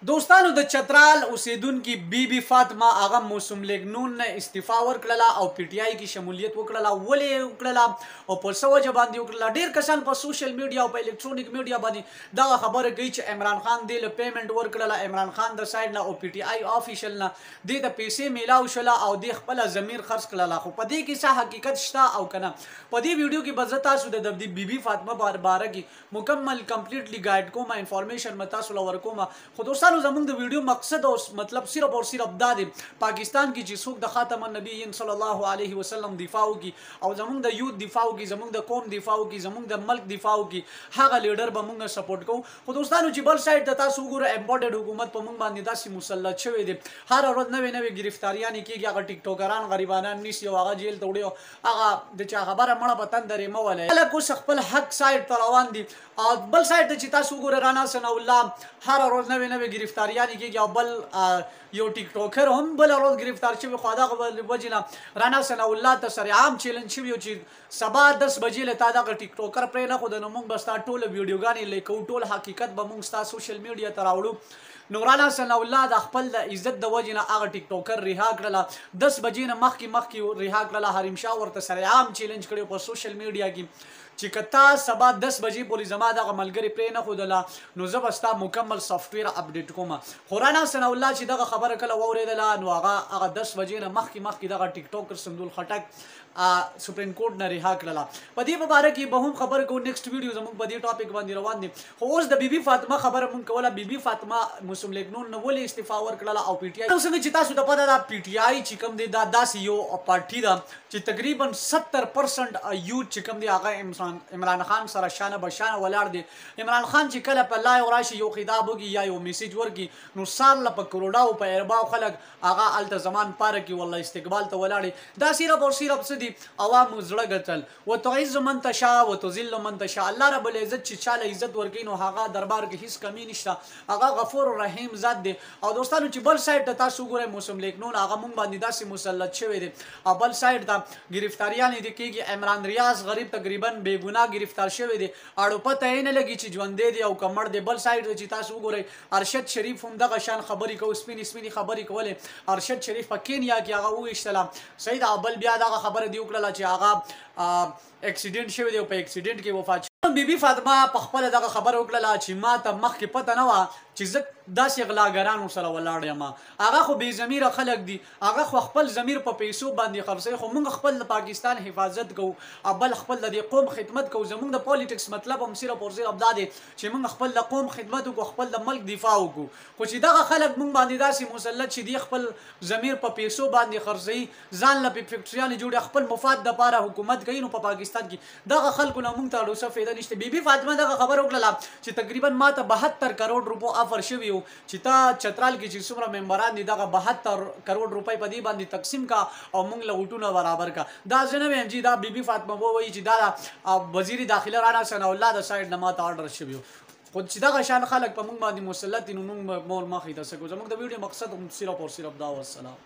دوستانو د چترال اوسیدونکو بیبي فاطمه هغه موسم لیگ نون نه استعفا ورکړله او پی ټی آی کې شمولیت وکړله. ولې وکړله او په څه وجه باندې وکړله؟ ډېر کسان په سوشل میډیا او په الکترونیک میډیا باندې دغه خبره کوي چې عمران خان دې له پیمنټ ورکړله، عمران خان د سایډ نه او پی ټی آی آفیشل نه دې ته پیسې میلاو شوله او دې خپله ضمیر خرڅ کړله. خو په دې کې څه حقیقت شته او که نه؟ په دې ویډیو کې به زه تاسو د بیبي فاطمه باره کې مکمل کمپلیټلی ګایډ کوم، انفارمیشن به تاسو له ورکوم. خو دوستانو زمونږ د ویډیو مقصد او مطلب صرف او صرف دا دی پاکستان کې چې څوک د خاتم النبیین صلی الله علیه وسلم دفاع وکړي او زمونږ د یوت دفاع وکړي، زمونږ د قوم دفاع وکړي، زمونږ د ملک دفاع وکړي، هغه لیډر به موږ سپورټ کوو. خو دوستانو چې بل سایډ ته تاسو وګورئ امپورټډ حکومت په موږ باندې داسې مسلط شوی دی، هر ورځ نوې نوې ګرفتاریانې کېږي، هغه ټیک ټوکران غریبانان نیسي او هغه جیل ته وړي، هغه د چا خبره مړه په تندرې مه ولئ. خلک اوس خپل حق سایډ ته روان دي او بل سایډ ته چې تاسو وګورئ رانا ثناء الله هر ورځ نوې نوې ګرفتاریانې کېږي او بل یو ټیک ټوکر هم بل ورځ ګرفتار شوی. خو دغه وجې نه رانا ثناء الله ته سره عام چیلنج شوی چې سبا 10 بجې له تا دغه ټیک ټوکر پرې نه ښوده نو موږ به ستا ټوله ویډیوګانې لیکو، ټول حقیقت به موږ ستا سوشل میډیا ته راوړو. نو رانا ثناء الله د خپل د عزت د وجې نه هغه ټیک ټوکر رها کړله، 10 بجې نه مخکې رها کړله. حریم شاه ورته سره عام چیلنج کړی په سوشل میډیا کې چې که تا سبا 10 بجې پورې زما دغه ملګري پرې نه ښودله نو زه به ستا مکمل سافټویر اپډیټ کوم. خو رانا ثناء الله چې دغه خبره کله واورېدله نو هغه 10 بجې نه مخکې دغه ټیک ټوکر سندول خټک سپریم کورټ نه رها کړله. په دې په باره کې به هم خبره کوو، نیکسټ ویډیو زموږ په دې ټاپک باندې روان دي. خو اوس د بیبي فاطمه خبره مونږ کوله. بیبي فاطمه مسلم لیگ نون نه ولې استعفا ورکړله او پی ټی آی څنګه چې تاسو ته پته ده پی ټی آی چې کوم دی دا داسې یو پارټي ده چې تقریبا 70% یوت چې کوم دی هغه عمران خان سره شانه بشانه ولاړ دی. عمران خان چې کله په لایو راشي یو خطاب وکړي یا یو میسیج ورکړي نو سارله په کروڑاو په ارباو خلک هغه هلته زمان پاره کې والله استقبال ته ولاړې. دا صرف او صرف څه دي عوام زړه ګټل. وتعز من تشاء وتذل من تشاء. الله رب العزت چې چاله عزت ورکوي نو هغه دربار کې هیڅ کمی نشته، هغه غفور رحیم ذات دی. او دوستانو چې بل سایډ ته تاسو وګورئ موسم لیگ نون هغه مونږ باندې داسې مسلط شوی دی او بل سایډ ته ګرفتاریانې دي کېږي. عمران ریاض غریب تقریبا بې ګناه ګرفتار شوی دی، اړو پته یې نه لګي چې ژوندی دی او که مړ دی. بل سایډ ته چې تاسو وګورئ ارشد شریف هم دغه شان خبرې کوي، سپینې خبرې کولې. ارشد شریف په کینیا کې هغه وویشتله صحیح ده، بل بیا دغه خبره دی وکړله چې هغه اکسیډنټ شوی دی او په اکسیډنټ کې وفات شوی. بیبي فاطمه په خپله دغه خبره وکړله چې ما ته مخکې پته نه وه چې زه داسې غلاګرانو سره ولاړ یم. هغه خو بې ضمیره خلک دي، هغه خو خپل ضمیر په پیسو باندې خرڅوي. خو موږ خپل د پاکستان حفاظت کوو او بل خپل د دې قوم خدمت کوو. زموږ د پالیټکس مطلب هم صرف او صرف دا دی چې موږ خپل د قوم خدمت وکړو، خپل د ملک دفاع وکړو. خو چې دغه خلک موږ باندې داسې مسلط چې دی خپل ضمیر په پیسو باندې خرڅوي، ځان له فیکټریانې جوړي، خپل مفاد دپاره حکومت کوي، نو په پاکستان کې دغه خلکو نه موږ ته ډوسه فایده نشته. بیبي فاطمه دغه خبره وکړله چې تقریبا ما ته 72 کروڑ روپو آفر شوي وو چې تا چترال کې چې څومره ممبران دي دغه 72 کروڑ روپۍ په دې باندې تقسیم کا او موږ له وټونه برابر کا. دا زه نه ویم چې دا بیبي فاطمه ووایي چې دا وزیر داخله رانا ثناء الله د سایډ نه ما ته آرډر شوي وو. خو چې دغه شان خلک په موږ باندې مسلط دي نو موږ مور مخې ته څه کوو. زموږ د ویډیو مقصد هم صرف او صرف دا و. السلام.